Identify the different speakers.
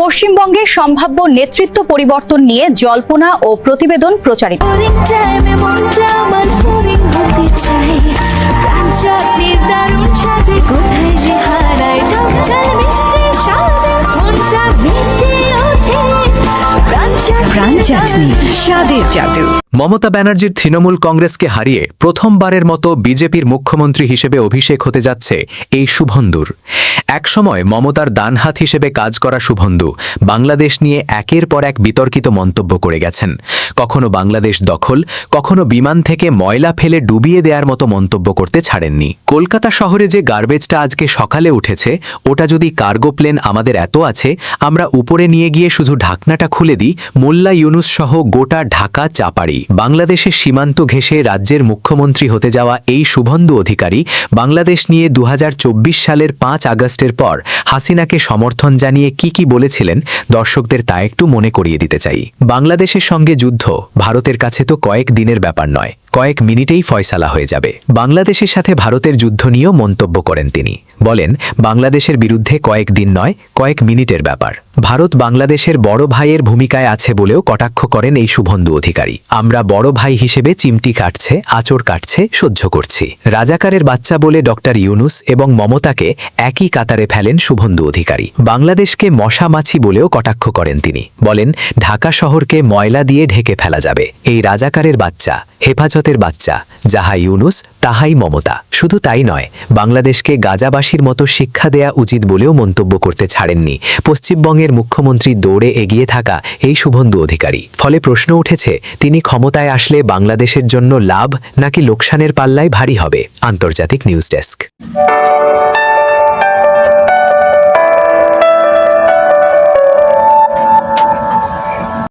Speaker 1: পশ্চিমবঙ্গে সম্ভাব্য নেতৃত্ব পরিবর্তন নিয়ে জল্পনা ও প্রতিবেদন প্রচারিত।
Speaker 2: মমতা ব্যানার্জির তৃণমূল কংগ্রেসকে হারিয়ে প্রথমবারের মতো বিজেপির মুখ্যমন্ত্রী হিসেবে অভিষেক হতে যাচ্ছে এই শুভন্দুর। একসময় মমতার ডানহাত হিসেবে কাজ করা শুভন্দু বাংলাদেশ নিয়ে একের পর এক বিতর্কিত মন্তব্য করে গেছেন। কখনো বাংলাদেশ দখল, কখনো বিমান থেকে ময়লা ফেলে ডুবিয়ে দেওয়ার মতো মন্তব্য করতে ছাড়েননি। কলকাতা শহরে যে গার্বেজটা আজকে সকালে উঠেছে, ওটা যদি কার্গো প্লেন আমাদের এত আছে, আমরা উপরে নিয়ে গিয়ে শুধু ঢাকনাটা খুলে দিই, মোল্লা ইউনুস সহ গোটা ঢাকা চাপাড়ি। বাংলাদেশের সীমান্ত ঘেঁষে রাজ্যের মুখ্যমন্ত্রী হতে যাওয়া এই শুভন্দু অধিকারী বাংলাদেশ নিয়ে 2024 সালের 5 আগস্টের পর হাসিনাকে সমর্থন জানিয়ে কি বলেছিলেন দর্শকদের তা একটু মনে করিয়ে দিতে চাই। বাংলাদেশের সঙ্গে যুদ্ধ ভারতের কাছে তো কয়েক দিনের ব্যাপার নয়, কয়েক মিনিটেই ফয়সালা হয়ে যাবে। বাংলাদেশের সাথে ভারতের যুদ্ধ নিয়েও মন্তব্য করেন তিনি। বলেন, বাংলাদেশের বিরুদ্ধে কয়েক দিন নয়, কয়েক মিনিটের ব্যাপার। ভারত বাংলাদেশের বড় ভাইয়ের ভূমিকায় আছে বলেও কটাক্ষ করেন এই শুভন্দু অধিকারী। আমরা বড় ভাই হিসেবে চিমটি কাটছে, আঁচড় কাটছে, সহ্য করছি। রাজাকারের বাচ্চা বলে ডক্টর ইউনুস এবং মমতাকে একই কাতারে ফেলেন শুভন্দু অধিকারী। বাংলাদেশকে মশা মাছি বলেও কটাক্ষ করেন তিনি। বলেন, ঢাকা শহরকে ময়লা দিয়ে ঢেকে ফেলা যাবে। এই রাজাকারের বাচ্চা, হেফাজতের বাচ্চা, যাহা ইউনুস তাহাই মমতা। শুধু তাই নয়, বাংলাদেশকে গাজাবাসীর মতো শিক্ষা দেয়া উচিত বলেও মন্তব্য করতে ছাড়েননি পশ্চিমবঙ্গের মুখ্যমন্ত্রী দৌড়ে এগিয়ে থাকা এই শুভন্দু অধিকারী। ফলে প্রশ্ন উঠেছে, তিনি ক্ষমতায় আসলে বাংলাদেশের জন্য লাভ নাকি লোকসানের পাল্লায় ভারী হবে। আন্তর্জাতিক নিউজ ডেস্ক।